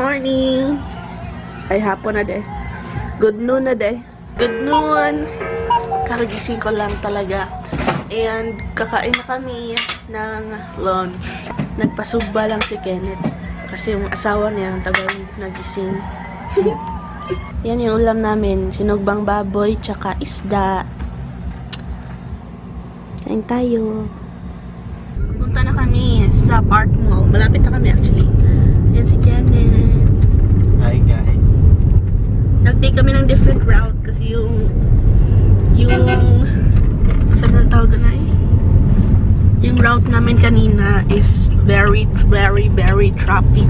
morning! Ay, hapon na de. Good noon na de. Good noon! Kakagising ko lang talaga. And kakain na kami ng lunch. Nagpasugba lang si Kenneth. Kasi yung asawa niya ang tagal nagising. Yan yung ulam namin. Sinugbang baboy, tsaka isda. Kain tayo. Punta na kami sa Park Mall. Malapit na kami actually. Yan si Kenneth. Hi guys. Nag-take kami ng different route kasi yung saan na tawag na eh? Yung route namin kanina is very traffic.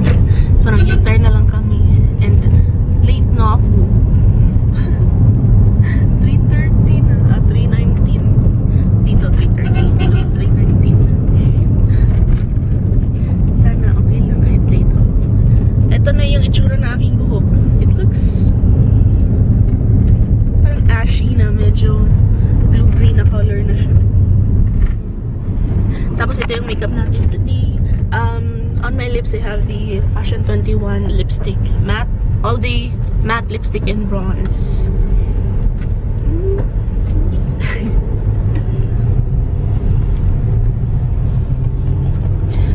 So nag-U-turn na lang kami. And late na ako. 3:30 na. 3:19. Dito 3:30. Dito 3:19. Sana okay lang kahit late ako. Ito na yung itsura na aking buhok. It looks parang ashy na. Medyo blue-green na color na siya. Tapos ito yung makeup natin today. On my lips, I have the Fashion 21 lipstick. Matte. All day matte lipstick in bronze.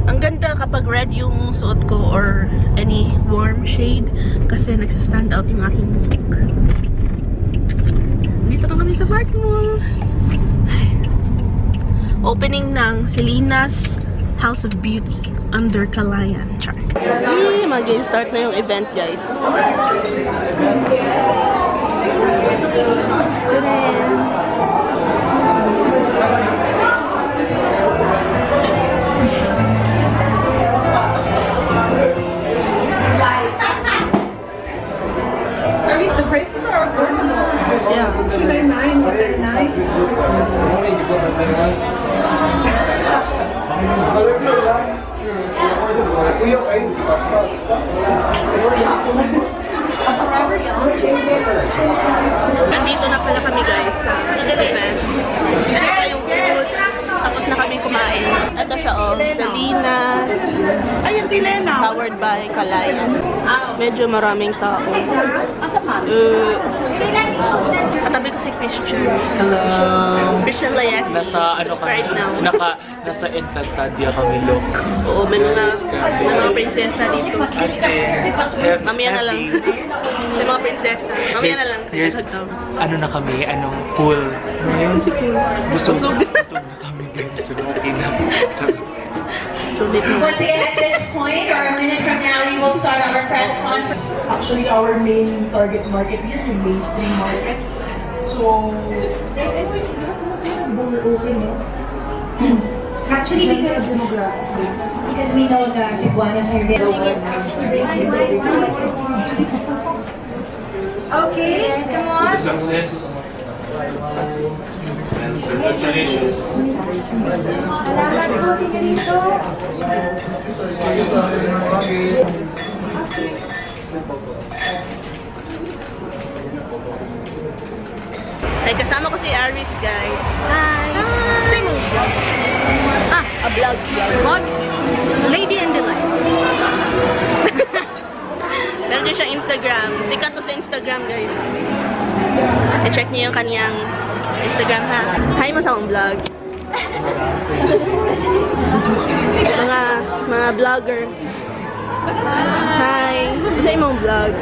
Ang ganda kapag red yung suot ko or any warm shade kasi nagsa-stand out yung aking buhok. Dito na kami sa Park Mall. Opening ng Selena's House of Beauty under Kalayan. Char. Mag-start na yung event, guys. The prices are affordable. Yeah. $299, $199. Nandito na pala kami guys sa event. Ito pa yung food. Tapos na kami kumain. Ito siya Selena's. Ayan si Lena. Powered by Kalayan. Medyo maraming tao. Katabi ko si Christian. Hello. Christian Layes. Nasa ano kami? Nasa Encantadia kami look. Oo, may mga prinsesa dito. Mamaya na lang. May mga prinsesa. Mamaya na lang. Ano na kami? Anong full? Ngayon si full. Busog na kami guys. So okay na. Once again, at this point, or a minute from now, we will start our press conference. Actually, our main target market here, yung mainstream market. So, anyway, we're open, no? Actually, because we know the Cebuanos are very okay, come on. Success. Congratulations. Salamat po si Carito. Ay, kasama ko si Aris, guys. Hi! Say mo vlog. A vlog. Vlog? Lady and Delight. Meron din siyang Instagram. Sikat to sa Instagram, guys. I-check niyo yung kaniyang Instagram, ha? Hi mo sa akong vlog. Mga vlogger. Hi! Sa imong vlog.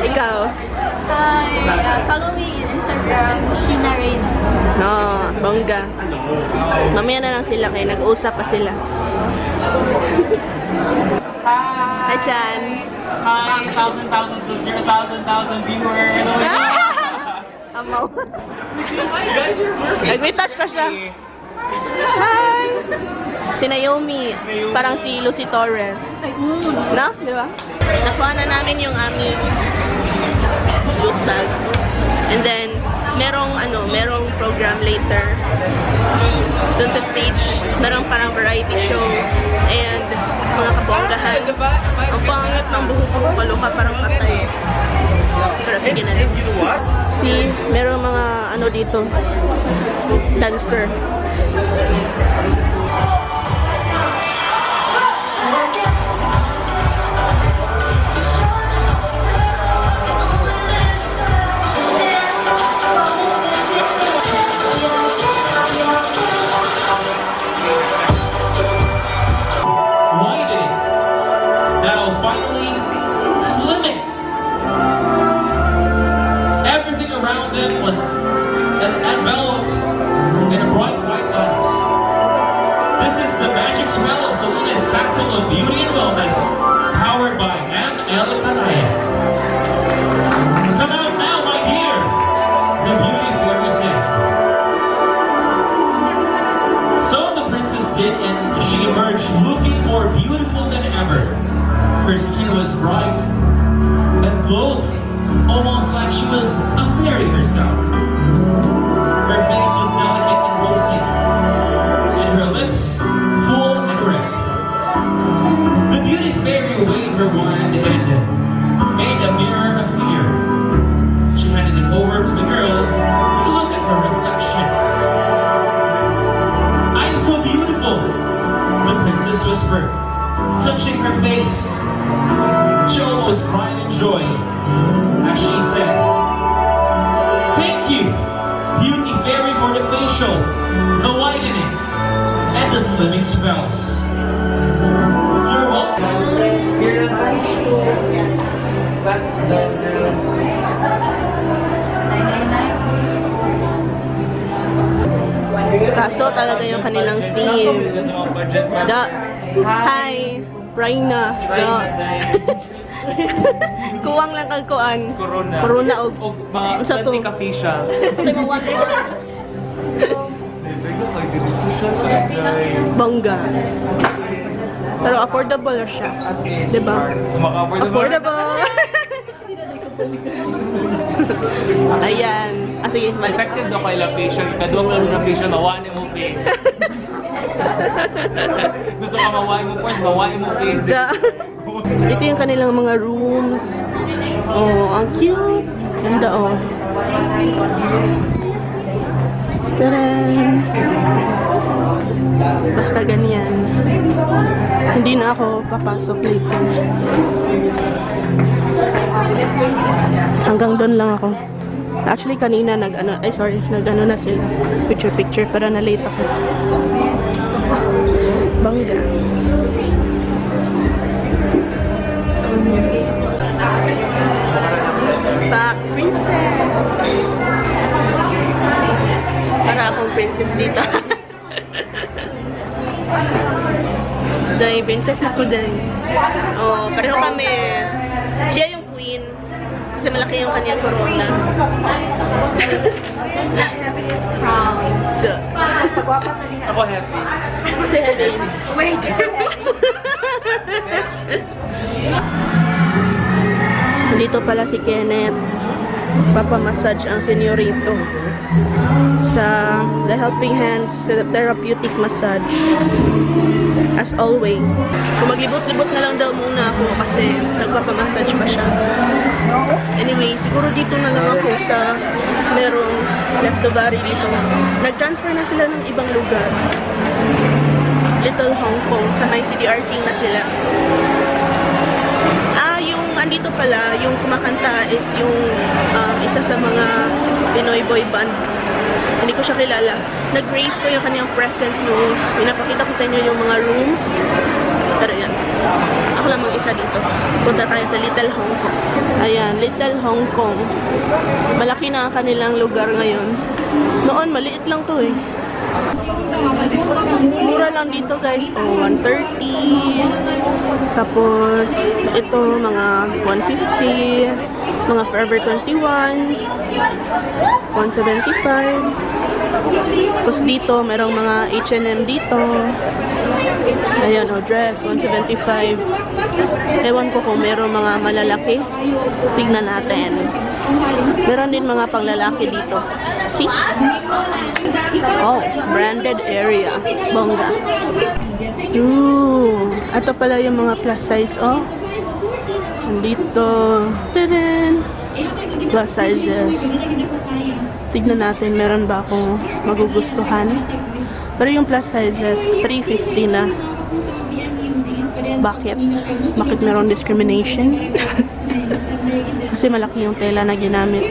Ikaw? Hi! Follow me on Instagram, Sheena Reyna. No, bongga. Mamaya na lang sila kayo. Nag-uusap pa sila. Hi, Chan. Hi, thousand viewers. Amaw. Guys, you're perfect. Nag-retouch pa siya. Hi! Si Naomi. Parang si Lucy Torres. No? Di ba? Nakuha na namin yung aming loot bag. And then, merong program later. Doon sa stage, merong parang variety show and mga kabonggahan. Ang pangit ng buhok ko, kaluka parang patay. Pero sige na rin. See, meron mga ano dito, dancer. Now finally slimming. Everything around them was enveloped in a bright white light. This is the magic smell of Selena's Castle of Beauty and Wellness, powered by M.L. Calaya. Come out now, my dear, the beauty fairy said. So the princess did, and she emerged looking more beautiful than ever. Her skin was bright and glowed, almost like she was a fairy herself. Her face was delicate and rosy, and her lips full and red. The beauty fairy waved her wand and made a mirror appear. She handed it over to the girl to look at her reflection. "I'm so beautiful," the princess whispered, touching her face. She almost cried in joy as she said, "Thank you, beauty fairy, for the facial, the whitening, and the slimming spells. You're welcome." Kaso talaga yung kanilang theme. Hi, Raina. Kuwang lang kalkuan. Corona og mga to? cafe siya. Bongga. Pero affordable siya. Diba? Affordable. Ayan. Sige, Effective daw kay la facial. Kadua mo lang na facial, mawain mo face. Gusto ka mawain mo face, mawain mo face. Ito yung kanilang mga rooms. Oh, ang cute. Ganda, oh. Taran! Basta ganyan. Hindi na ako papasok dito. Hanggang doon lang ako. Actually, kanina nag-ano na sila. Picture, pero na-late ako. Bangga. Princess! Para akong princess dito. Dahil princess ako dahil. Oh, pareho kami. Siya yung queen. Kasi malaki yung kanyang corona. So, Ako happy. si Helen. Wait! Dito pala si Kenneth. Papamassage ang senyorito sa The Helping Hands Therapeutic Massage. As always. So maglibot-libot na lang daw muna ako kasi nagpapamassage pa siya. Anyway, siguro dito na lang ako sa merong leftovary dito. Nag-transfer na sila ng ibang lugar. Little Hong Kong. Sa may CDR King na sila. Andito pala, yung kumakanta is yung isa sa mga Pinoy boy band. Hindi ko siya kilala. Nag-grace ko yung kanyang presence nung pinapakita ko sa inyo yung mga rooms. Pero yan. Ako lang mag-isa dito. Punta tayo sa Little Hong Kong. Ayan, Little Hong Kong. Malaki na ang kanilang lugar ngayon. Noon, maliit lang to eh. Mura lang dito guys. Oh, 130. Tapos, ito mga 150. Mga Forever 21. 175. Tapos dito, merong mga H&M dito. Ayan, oh, dress. 175. Ewan ko kung merong mga malalaki. Tignan natin. Meron din mga panglalaki dito. See? Oh, branded area. Bongga. Ooh. Ito pala yung mga plus size, oh. Nandito. Tadaan! Plus sizes. Tignan natin, meron ba akong magugustuhan. Pero yung plus sizes, 350 na. Bakit? Bakit meron discrimination? Kasi malaki yung tela na ginamit.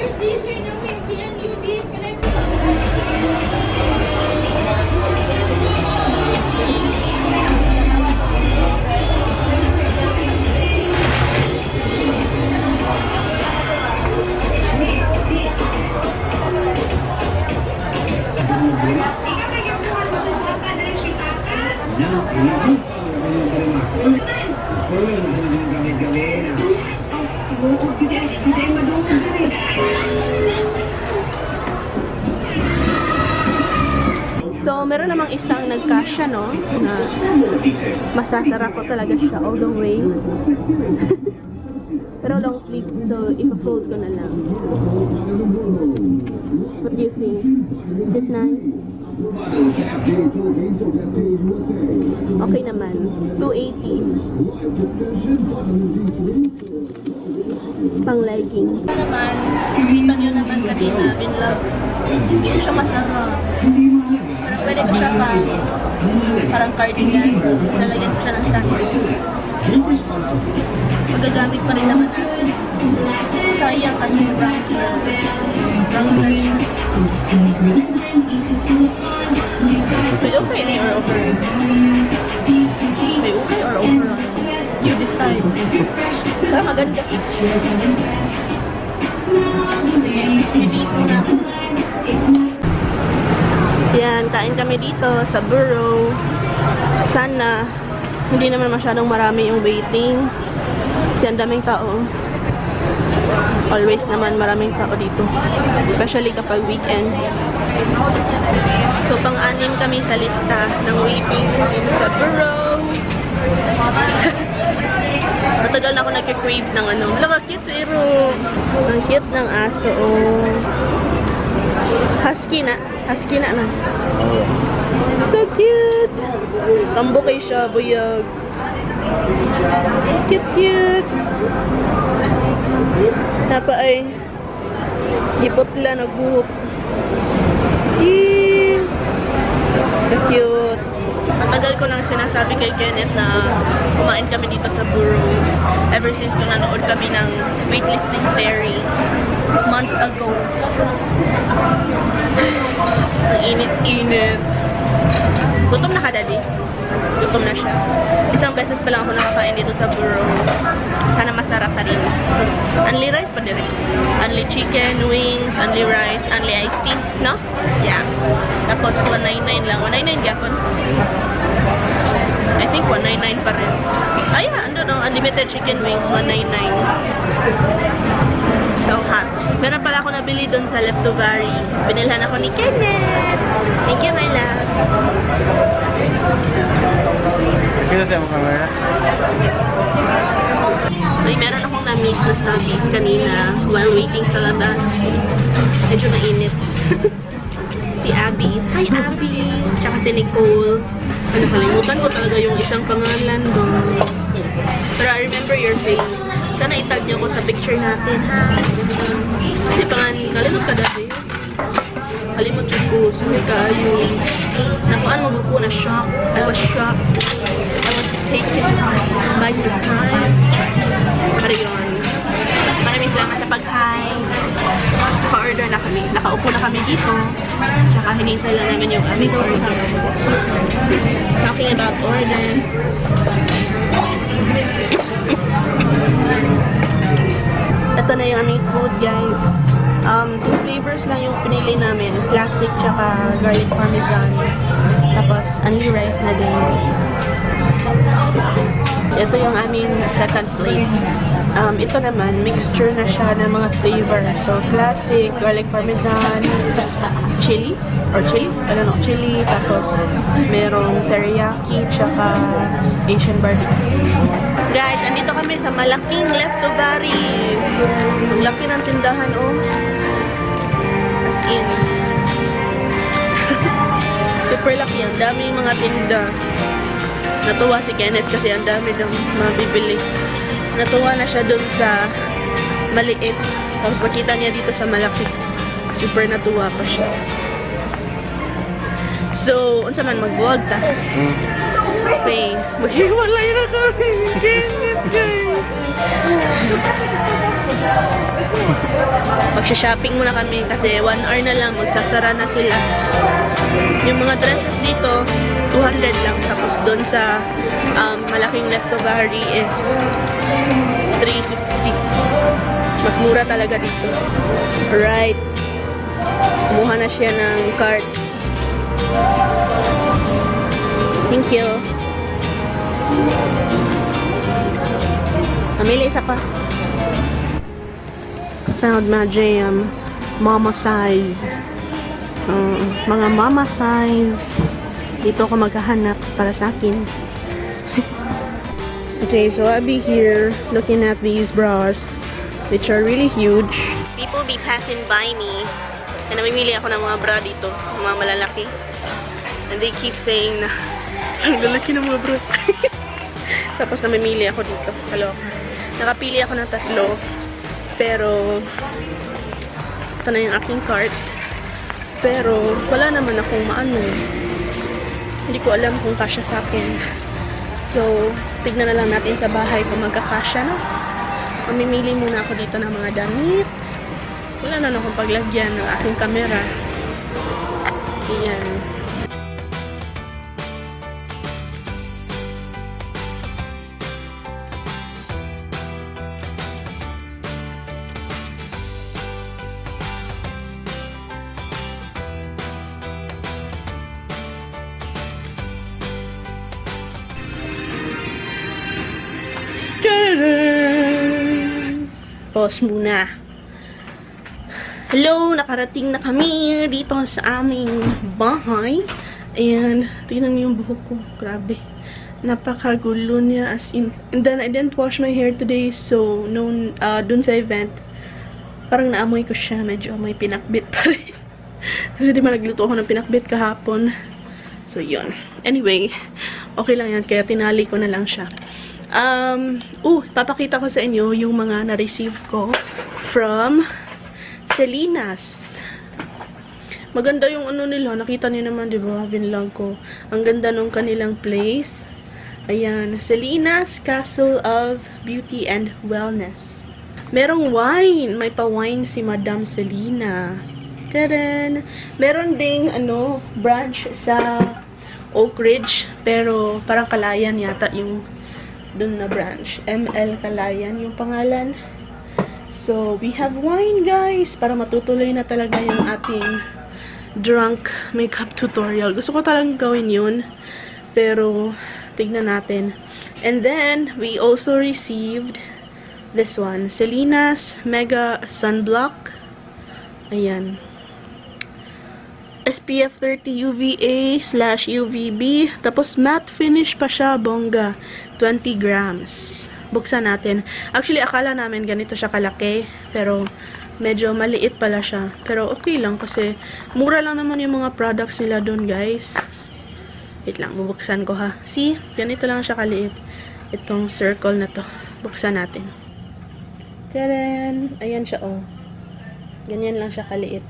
So, meron namang isang nagkasya, no? Na masasarap ko talaga siya all the way. Pero long sleeve, so ipa-fold ko na lang. What do you think? Is it nice? Okay naman. 280. Pang legging. Naman, kita nyo naman kanina, binlove. Hindi ko siya masarap. Pero pwede ko siya parang cardigan. Kasi lagyan ko siya ng sakin. Magagamit pa rin naman natin. Sayang kasi brown color siya. May okay na or over? May okay or over? You decide. Pero maganda. Sige, i-release muna ako. Yan, kain kami dito sa Burrow. Sana hindi naman masyadong marami yung waiting. Kasi ang daming tao. Always naman maraming tao dito. Especially kapag weekends. So, pang-anim kami sa lista ng waiting dito sa Burrow. Matagal na ako nagka-crave ng ano. Laka, cute si Iro. Ang cute ng aso. Oh. Husky na. Husky na na. So cute. Tambukay siya, buyag. Cute, cute. Napa ay hipotla nagbuhok. Cute. Matagal ko nang sinasabi kay Kenneth na kumain kami dito sa Burrow ever since nung nanood kami ng weightlifting fairy months ago. Ang init-init. Gutom na ka, Daddy? Gutom na siya. Isang beses pa lang ako nakakain dito sa Burrow. Sana masarap ka rin. Only rice pa din. Only chicken, wings, only rice, only iced tea. No? Yeah. Tapos 199 lang. 199 gapon. I think 199 pa rin. Ay, ano no? Unlimited chicken wings, 199. So hot. Meron pala ako nabili doon sa Leftovary. Binilhan ako ni Kenneth. Thank you, my love. Kita tayo mo camera? May meron akong na-meet na subbies kanina while waiting sa labas. Medyo mainit. Si Abby. Hi, Abby! Tsaka si Nicole. Ano, kalimutan ko talaga yung isang pangalan doon. Pero I remember your face. Sana itag niyo ko sa picture natin, ha? Kasi pangalan, kalimut ka dati. Kalimut siya ko. Sorry kayo. Nakuan mo ko na shock. I was shocked. I was taken by surprise. Pero yun. Maraming salamat sa pag-hi. Pa-order na kami. Nakaupo na kami dito. Tsaka hinintay lang namin yung aming order. Talking about order. Ito na yung aming food, guys. 2 flavors lang yung pinili namin. Classic tsaka garlic parmesan. Tapos, only rice na din. Ito yung aming second plate. Ito naman, mixture na siya ng mga flavor. So, classic, garlic parmesan, chili, or chili? I don't know, chili. Tapos, merong teriyaki, tsaka Asian barbecue. Guys, andito kami sa malaking Leftovary. Ang laki ng tindahan, oh. As in. Super laki. Ang daming mga tinda. Natuwa si Kenneth kasi ang dami daw mabibili. Natuwa na siya dun sa maliit. Tapos makita niya dito sa malaki. Super natuwa pa siya. So, unsa man magbuwag ta? Okay. Maghiwalay na kami. Kenneth, guys. Magsha-shopping muna kami kasi 1 hour na lang. Magsasara na sila. Yung mga dresses dito, 200 lang. Tapos doon sa malaking leftovary is 350. Mas mura talaga dito. Alright. Kumuha na siya ng cart. Thank you. Namili isa pa. Found my jam. Mama size. Mga mama size. Dito ako maghahanap para sa akin. Okay, so I'll be here looking at these bras, which are really huge. People be passing by me. And namimili ako ng mga bra dito. Mga malalaki. And they keep saying na ang lalaki ng mga bra. Tapos namimili ako dito. Kaloka. Nakapili ako ng 3. Pero ito na yung aking cart. Pero wala naman akong maano. Hindi ko alam kung kasya sa akin. So, tignan na lang natin sa bahay kung magkakasya na. Mamimili muna ako dito ng mga damit. Wala na akong paglagyan ng aking camera. Ayan. Pause muna. Hello! Nakarating na kami dito sa aming bahay. And, tingnan niyo yung buhok ko. Grabe. Napakagulo niya as in. And then, I didn't wash my hair today. So, dun sa event, parang naamoy ko siya. Medyo may pinakbit pa rin. Kasi di ba nagluto ako ng pinakbit kahapon. So, yun. Anyway, okay lang yan. Kaya tinali ko na lang siya. Papakita ko sa inyo yung mga na-receive ko from Salinas. Maganda yung ano nila. Nakita niyo naman, di ba? Vinlog ko. Ang ganda nung kanilang place. Ayan. Salinas Castle of Beauty and Wellness. Merong wine. May pa-wine si Madam Selena. Tadaan! Meron ding, branch sa Oak Ridge. Pero, parang Kalayan yata yung dun na branch. ML Kalayan yung pangalan. So, we have wine, guys. Para matutuloy na talaga yung ating drunk makeup tutorial. Gusto ko talagang gawin yun. Pero, tignan natin. And then, we also received this one. Selena's Mega Sunblock. Ayan. SPF 30 UVA/UVB. Tapos, matte finish pa siya, bongga. 20 grams. Buksan natin. Actually, akala namin ganito siya kalaki. Pero, medyo maliit pala siya. Pero, okay lang kasi mura lang naman yung mga products nila doon, guys. Wait lang, bubuksan ko ha. See? Ganito lang siya kaliit. Itong circle na to. Buksan natin. Tadaan! Ayan siya, oh. Ganyan lang siya kaliit.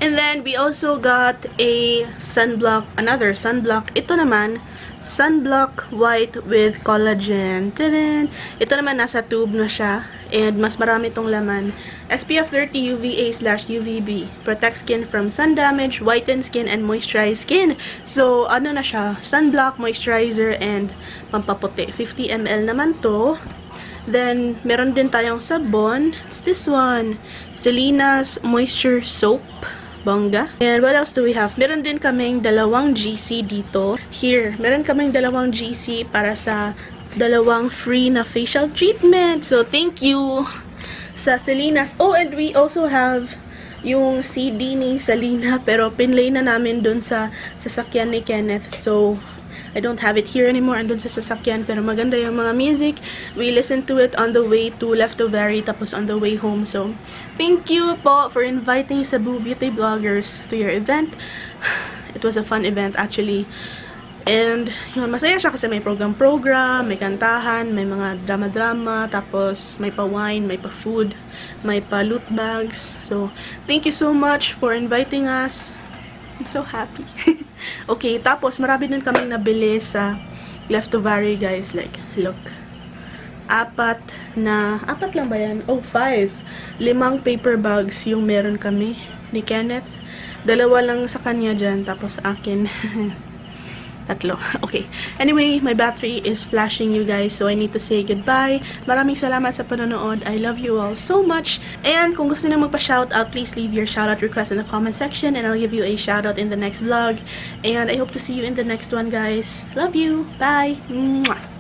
And then, we also got a sunblock, another sunblock. Ito naman, sunblock white with collagen. Tadaan! Ito naman, nasa tube na siya. And mas marami itong laman. SPF 30 UVA/UVB. Protect skin from sun damage, whiten skin, and moisturize skin. So, ano na siya? Sunblock, moisturizer, and pampaputi. 50 ml naman to. Then, meron din tayong sabon. It's this one. Selena's Moisture Soap. Bongga. And what else do we have? Meron din kaming 2 GC dito. Here, meron kaming 2 GC para sa 2 free na facial treatment. So, thank you sa Selena's. Oh, and we also have yung CD ni Selena, pero pinlay na namin dun sa sasakyan ni Kenneth. So, I don't have it here anymore. Andun sa sasakyan. Pero maganda yung mga music. We listened to it on the way to Leftovary. Tapos on the way home. So, thank you po for inviting Cebu Beauty Bloggers to your event. It was a fun event actually. And, yun, masaya siya kasi may program-program, may kantahan, may mga drama-drama, tapos may pa-wine, may pa-food, may pa-loot bags. So, thank you so much for inviting us. I'm so happy. Okay, tapos marami din kaming nabili sa Left to Vary, guys. Like, look. 4 lang ba yan? Oh, 5. 5 paper bags yung meron kami ni Kenneth. 2 lang sa kanya dyan, tapos akin 3. Okay. Anyway, my battery is flashing, you guys, so I need to say goodbye. Maraming salamat sa panonood. I love you all so much. And kung gusto niyo magpa-shoutout, please leave your shoutout request in the comment section and I'll give you a shoutout in the next vlog. And I hope to see you in the next one, guys. Love you. Bye. Mwah.